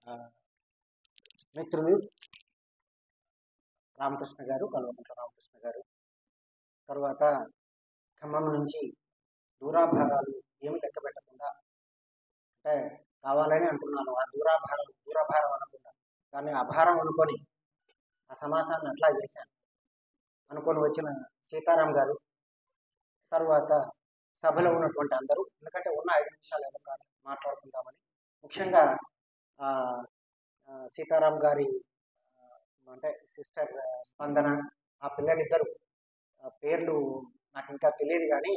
ఆ, మిత్రులు రామకృష్ణ గారు, కల్వకుంట్ల రామకృష్ణ గారు, తర్వాత ఖమ్మం నుంచి దూరాభారాలు ఏమి లెక్క పెట్టకుండా, అంటే కావాలని అంటున్నాను, ఆ దూరాభారం అనకుండా దాన్ని అభారం అనుకొని ఆ సమాసాన్ని అట్లా చేశాను అనుకొని వచ్చిన సీతారాం గారు, తర్వాత సభలో ఉన్నటువంటి అందరూ, ఎందుకంటే ఉన్న 5 నిమిషాలు ఏదో కాదు మాట్లాడుకుందామని, ముఖ్యంగా ఆ, సీతారాం గారి అంటే సిస్టర్ స్పందన, ఆ పిల్లలిద్దరు పేర్లు నాకు ఇంకా తెలియదు కానీ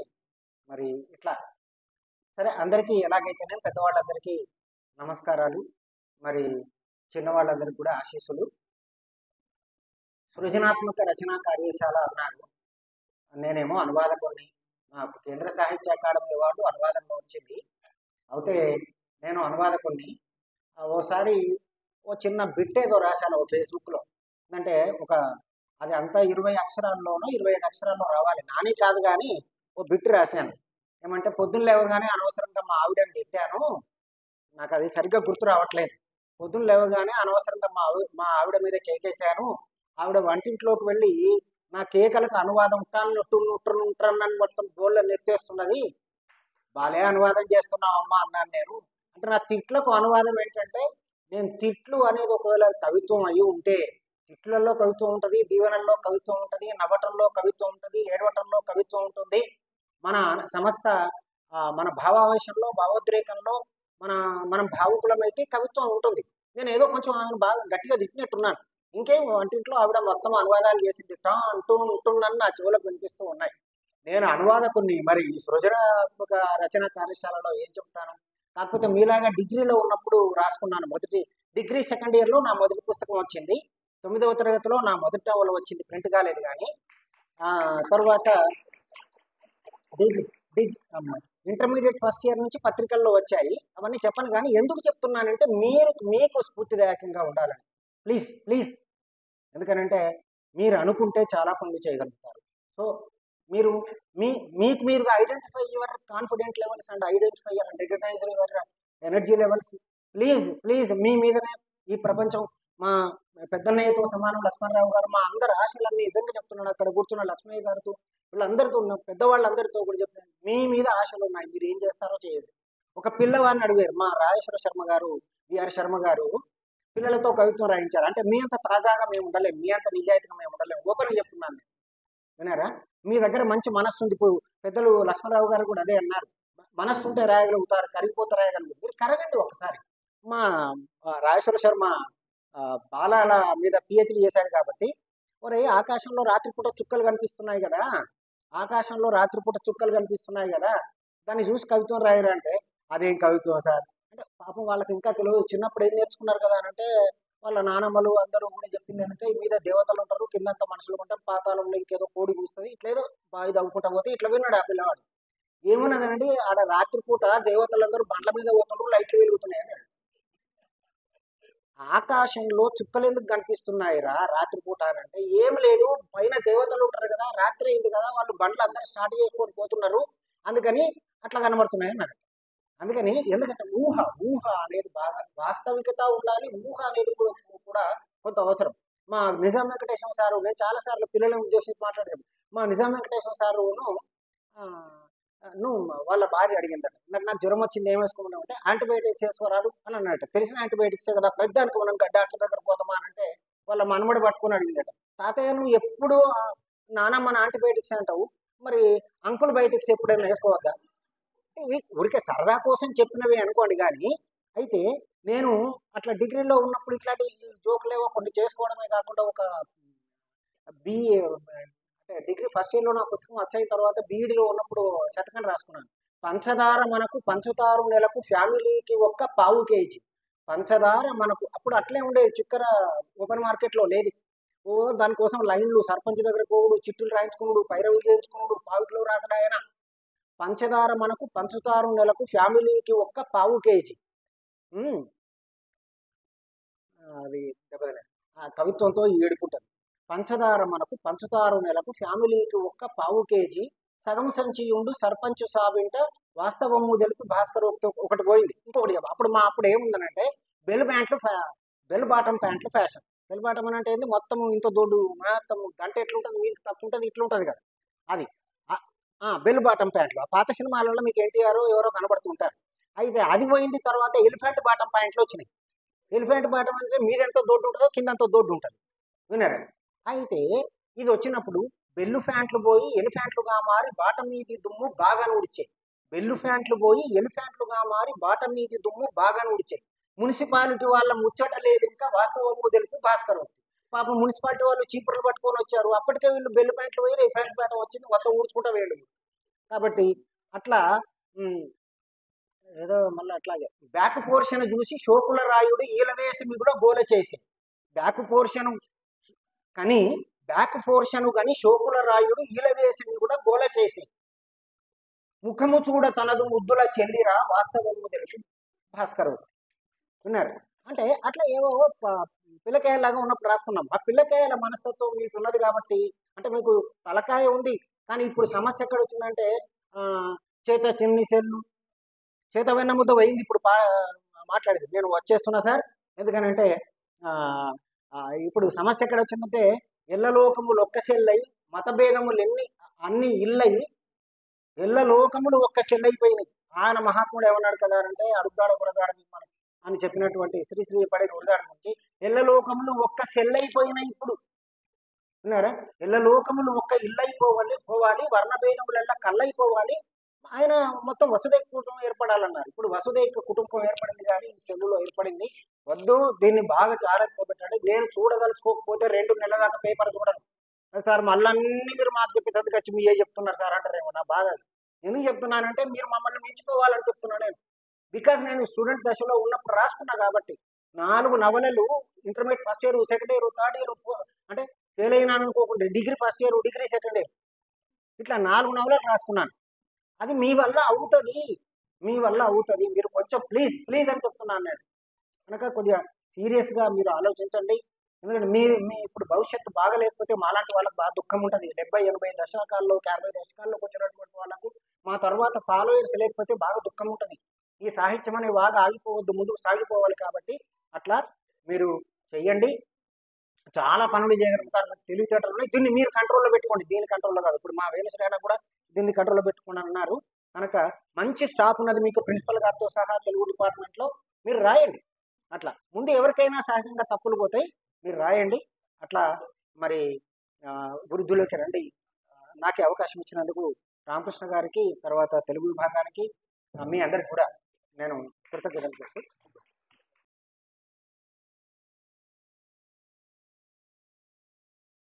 మరి ఇట్లా సరే, అందరికీ ఎలాగైతేనే పెద్దవాళ్ళందరికీ నమస్కారాలు, మరి చిన్నవాళ్ళందరికీ కూడా ఆశీస్సులు. సృజనాత్మక రచనా కార్యశాల అన్నారు, నేనేమో అనువాదకుడిని, నాకు కేంద్ర సాహిత్య అకాడమీ అవార్డు అనువాదంలో వచ్చింది. అయితే నేను అనువాదకుడిని. ఓసారి ఓ చిన్న బిట్ ఏదో రాశాను ఫేస్బుక్లో, అంటే అది అంతా 20 అక్షరాల్లోనో 25 అక్షరాల్లో రావాలి, నాని కాదు కానీ ఓ బిట్ రాశాను. ఏమంటే పొద్దున్న లేవగానే అనవసరంగా మా ఆవిడని తిట్టాను, నాకు అది సరిగ్గా గుర్తు రావట్లేదు. పొద్దున్న లేవగానే అనవసరంగా మా ఆవిడ మీద కేకేశాను, ఆవిడ వంటింట్లోకి వెళ్ళి నా కేకలకు అనువాదం ఉంటానని మొత్తం గోళ్ళ నెత్తేస్తున్నది, బాలే అనువాదం చేస్తున్నావమ్మా అన్నాను నేను. అంటే నా తిట్లకు అనువాదం ఏంటంటే, నేను తిట్లు అనేది ఒకవేళ కవిత్వం అయి ఉంటే, తిట్లలో కవిత్వం ఉంటుంది, దీవెనల్లో కవిత్వం ఉంటుంది, నవ్వటంలో కవిత్వం ఉంటుంది, ఏడవటంలో కవిత్వం ఉంటుంది, మన సమస్త మన భావావేశంలో భావోద్రేకంలో మనం భావుకులమైతే కవిత్వం ఉంటుంది. నేను ఏదో కొంచెం ఆమెను బాగా గట్టిగా తిట్టినట్టున్నాను, ఇంకేం వంటింట్లో ఆవిడ మొత్తం అనువాదాలు చేసి తిట్టా ఉంటుందని నా చెవులకు వినిపిస్తూ ఉన్నాయి. నేను అనువాదకుని, మరి ఈ సృజనాత్మక రచన కార్యశాలలో ఏం చెప్తాను? కాకపోతే మీలాగా డిగ్రీలో ఉన్నప్పుడు రాసుకున్నాను. డిగ్రీ సెకండ్ ఇయర్లో నా మొదటి పుస్తకం వచ్చింది, 9వ తరగతిలో నా మొదటి నవల వచ్చింది, ప్రింట్ కాలేదు కానీ. తర్వాత ఇంటర్మీడియట్ ఫస్ట్ ఇయర్ నుంచి పత్రికల్లో వచ్చాయి, అవన్నీ చెప్పను. కానీ ఎందుకు చెప్తున్నానంటే మీకు స్ఫూర్తిదాయకంగా ఉండాలని, ప్లీజ్ ప్లీజ్. ఎందుకనంటే మీరు అనుకుంటే చాలా పనులు చేయగలుగుతారు. సో మీరు మీకు మీరుగా identify your confident levels and identify and recognise your energy levels. Please please, మీ మీదనే ఈ ప్రపంచం. మా పెద్దన్నయ్యతో సమానం లక్ష్మణరావు గారు, మా అందరి ఆశలన్నీ నిజంగా చెప్తున్నాడు, అక్కడ కూర్చున్న లక్ష్మయ్య గారితో, వీళ్ళందరితో ఉన్న పెద్దవాళ్ళందరితో కూడా చెప్తున్నాను, మీ మీద ఆశలు ఉన్నాయి, మీరు ఏం చేస్తారో చేయండి. ఒక పిల్లవాడిని అడిగారు, మా రాజేశ్వర శర్మ గారు, విఆర్ శర్మ గారు, పిల్లలతో కవిత్వం రాయించారు. అంటే మీ అంత తాజాగా మేము ఉండలేము, మీ అంత నిజాయితీగా మేము ఉండలేము, ఓపెన్గా చెప్తున్నాను నేను. వినారా? మీ దగ్గర మంచి మనస్సు ఉంది. ఇప్పుడు పెద్దలు లక్ష్మణరావు గారు కూడా అదే అన్నారు, మనస్సు ఉంటే రాయగలుగుతారు, కరిగిపోతే రాయగలుగుతారు. మీరు కరగండి ఒకసారి. మా రాజేశ్వర శర్మ బాలాల మీద పిహెచ్డి చేశాడు కాబట్టి, ఒరే ఆకాశంలో రాత్రిపూట చుక్కలు కనిపిస్తున్నాయి కదా, ఆకాశంలో రాత్రిపూట చుక్కలు కనిపిస్తున్నాయి కదా, దాన్ని చూసి కవిత్వం రాయరు అంటే, అదేం కవిత్వం సార్ అంటే, పాపం వాళ్ళకి ఇంకా తెలియదు, చిన్నప్పుడు ఏం నేర్చుకున్నారు కదా అని అంటే, వాళ్ళ నానమ్మలు అందరూ కూడా చెప్పింది ఏంటంటే, మీద దేవతలు ఉంటారు, కిందంతా మనుషులు ఉంటారు, పాతాళంలో ఇంకేదో కోడి కూస్తుంది, ఇట్లేదో బావి తవ్వుకుంటా పోతే ఇట్లా విన్నాడు ఆ పిల్లవాడు. ఏమన్నదండి, ఆడ రాత్రిపూట దేవతలందరూ బండ్ల మీద పోతున్నారు, లైట్లు వెలుగుతున్నాయి అన్నాడు. ఆకాశంలో చుక్కలు ఎందుకు కనిపిస్తున్నాయిరా రాత్రిపూట అని అంటే, ఏం లేదు, పైన దేవతలు ఉంటారు కదా, రాత్రి అయింది కదా, వాళ్ళు బండ్లు అందరూ స్టార్ట్ చేసుకొని పోతున్నారు, అందుకని అట్లా కనబడుతున్నాయి అన్నారు. అందుకని ఎందుకంటే ఊహ అనేది బాగా వాస్తవికత ఉండాలి, ఊహ అనేది కూడా కొంత అవసరం. మా నిజాం వెంకటేశ్వర సారు, నేను చాలాసార్లు పిల్లలను ఉద్దేశించి మాట్లాడాను, మా నిజాం వెంకటేశ్వర సారును వాళ్ళ భార్య అడిగిందట, నాకు జ్వరం వచ్చింది ఏం వేసుకోమన్నావు అంటే, యాంటీబయాటిక్స్ వేసుకోరాదు అని అన్నట్టు. తెలిసిన యాంటీబయాటిక్సే కదా, ప్రతిదానికి మనం డాక్టర్ దగ్గర పోతామా అని అంటే, వాళ్ళ మనమడి పట్టుకొని అడిగిందట, తాతయ్య నువ్వు ఎప్పుడు నానమ్మ యాంటీబయాటిక్స్ అంటావు, మరి అంకుల్ బయోటిక్స్ ఎప్పుడైనా వేసుకోవద్దా? ఊరికే సరదా కోసం చెప్పినవి అనుకోండి. కానీ అయితే నేను అట్లా డిగ్రీలో ఉన్నప్పుడు ఇట్లాంటి జోకులేవో కొన్ని చేసుకోవడమే కాకుండా, ఒక అంటే డిగ్రీ ఫస్ట్ ఇయర్లో నా పుస్తకం వచ్చాయి, తర్వాత బీఈడిలో ఉన్నప్పుడు శతకం రాసుకున్నాను. పంచదార మనకు పంచుతారు నెలకు, ఫ్యామిలీకి ఒక్క పావు కేజీ పంచదార మనకు. అప్పుడు అట్లే ఉండేది, చక్కెర ఓపెన్ మార్కెట్లో లేదు. దానికోసం లైన్లు, సర్పంచ్ దగ్గర పోవుడు, చిట్టులు రాయించుకున్నాడు, పైరవీలు చేయించుకున్నాడు, పావు కిలో రాసడాయన. పంచదార మనకు పంచుతారు నెలకు, ఫ్యామిలీకి ఒక్క పావు కేజీ. అది ఆ కవిత్వంతో ఏడుకుంటాను. పంచదార మనకు పంచుతారు నెలకు, ఫ్యామిలీకి ఒక్క పావు కేజీ, సగం సంచి ఉండు సర్పంచ్ సాబింట, వాస్తవము తెలుపు భాస్కర్ ఒకటి పోయింది. ఇంకొకటి అప్పుడు ఏముందనంటే, బెల్ బాటమ్ ప్యాంట్లు ఫ్యాషన్. బెల్ బాటమ్ అని అంటే ఏంది, మొత్తం ఇంత దొడ్డు మొత్తం గంట ఎట్లుంటుంది, మీకు తక్కువ ఉంటుంది, ఇట్లుంటుంది కదా అది. బెల్ బాటమ్ ప్యాంట్లు ఆ పాత సినిమాలలో మీకు ఎన్టీఆర్ ఎవరో కనబడుతుంటారు. అయితే అది పోయింది. తర్వాత ఎలిఫెంట్ బాటమ్ ప్యాంట్లు వచ్చినాయి. ఎలిఫెంట్ బాటమ్ అంటే మీరెంతో దొడ్డు ఉంటుందో కింద ఎంతో దొడ్డు ఉంటుంది. విన్నారా? అయితే ఇది వచ్చినప్పుడు బెల్లు ఫ్యాంట్లు పోయి ఎలిఫెంట్లుగా మారి బాటం మీది దుమ్ము బాగా ఊడిచాయి. బెల్లు ఫ్యాంట్లు పోయి ఎలిఫెంట్లుగా మారి బాటం మీది దుమ్ము బాగా ఊడిచాయి. మున్సిపాలిటీ వాళ్ళ ముచ్చట లేదు ఇంకా వాస్తవము తెలుపు భాస్కర్. పాపం మున్సిపాలిటీ వాళ్ళు చీపుర్లు పట్టుకొని వచ్చారు. అప్పటికే వీళ్ళు బెల్లు ప్యాంట్లు పోయి ఎలిఫెంట్ ప్యాంట్ వచ్చింది, మొత్తం ఊడ్చుకుంటా వేయడం. కాబట్టి అట్లా ఏదో మళ్ళీ అట్లాగే బ్యాక్ పోర్షన్ చూసి శోకుల రాయుడు ఈలవేసి మిగుల గోల చేసి, బ్యాక్ పోర్షన్ కని శోకుల రాయుడు ఈలవేసి మిగుల గోల చేసి, ముఖము చూడ తనదు ముద్దుల చెల్లిరా వాస్తవము తెలిసి భాస్కరు. విన్నారు? అంటే అట్లా ఏవో పిల్లకాయలాగా ఉన్నప్పుడు రాసుకున్నాం. ఆ పిల్లకాయల మనస్తత్వం మీకు ఉన్నది కాబట్టి, అంటే మీకు తలకాయ ఉంది. కానీ ఇప్పుడు సమస్య ఎక్కడ వచ్చిందంటే చేత చిన్ని సెల్లు చేత వెన్న ముద్ద పోయింది. ఇప్పుడు మాట్లాడేది నేను వచ్చేస్తున్నా సార్. ఎందుకనంటే ఇప్పుడు సమస్య ఎక్కడ వచ్చిందంటే ఎల్లలోకములు ఒక్క సెల్లయి మతభేదములు అన్ని ఇల్లయి ఎల్లలోకములు ఒక్క సెల్లయిపోయినాయి. ఆయన మహాత్ముడు ఏమన్నాడు కదా అంటే అడుగాడ గురగాడ అని చెప్పినటువంటి శ్రీ పడిన ఉడగాడ నుంచి ఎల్లలోకములు ఒక్క సెల్లయిపోయినాయి. ఇప్పుడు విన్నారా? ఎల్లలోకములు ఒక్క పోవాలి వర్ణభేదములెల్లా కళ్ళైపోవాలి. ఆయన మొత్తం వసుదైక కుటుంబం ఏర్పడాలన్నారు. ఇప్పుడు వసుదైక కుటుంబం ఏర్పడింది కానీ ఈ సెల్లులో ఏర్పడింది. వద్దు, దీన్ని బాగా జాగ్రత్త పెట్టండి. నేను చూడదలుచుకోకపోతే 2 నెలల దాకా పేపర్ చూడను సార్. మళ్ళీ మీరు మాకు చెప్పేది వచ్చి మీరే చెప్తున్నారు సార్ అంటారేమో. నా బాధ ఎందుకు చెప్తున్నానంటే మీరు మమ్మల్ని మెచ్చుకోవాలని చెప్తున్నాను నేను. బికాజ్ నేను స్టూడెంట్ దశలో ఉన్నప్పుడు రాసుకున్నా కాబట్టి 4 నవలలు intermediate first year, second year, third year, అంటే ఫెయిల్ అయినాను అనుకోకుండా degree first year, degree second year, ఇట్లా 4 నవలలు రాసుకున్నాను. అది మీ వల్ల అవుతుంది, మీరు కొంచెం ప్లీజ్ అని చెప్తున్నాను నేను. కనుక కొద్దిగా సీరియస్గా మీరు ఆలోచించండి. ఎందుకంటే మీ ఇప్పుడు భవిష్యత్తు బాగలేకపోతే మాలాంటి వాళ్ళకి బాగా దుఃఖం ఉంటుంది. 70-80 దశకాల్లోకి 60 దశకాల్లోకి వచ్చినటువంటి వాళ్ళకు మా తర్వాత ఫాలోయర్స్ లేకపోతే బాగా దుఃఖం ఉంటుంది. ఈ సాహిత్యం అనే బాగా ఆగిపోవద్దు, ముందుకు సాగిపోవాలి. కాబట్టి అట్లా మీరు చెయ్యండి. చాలా పనులు చేయగలుగుతారు, తెలివితేటలు ఉన్నాయి. దీన్ని మీరు కంట్రోల్లో పెట్టుకోండి, దీని కంట్రోల్లో కాదు. ఇప్పుడు మా వేణుశ్రైనా కూడా దీన్ని కంట్రోల్లో పెట్టుకోండి అన్నారు. కనుక మంచి స్టాఫ్ ఉన్నది మీకు, ప్రిన్సిపల్ గారితో సహా తెలుగు డిపార్ట్మెంట్లో. మీరు రాయండి. అట్లా ముందు ఎవరికైనా సహజంగా తప్పులు పోతాయి, మీరు రాయండి. అట్లా మరి వృద్ధులకి రండి. నాకే అవకాశం ఇచ్చినందుకు రామకృష్ణ గారికి, తర్వాత తెలుగు విభాగానికి, మీ అందరికి కూడా నేను కృతజ్ఞతలు చేస్తూ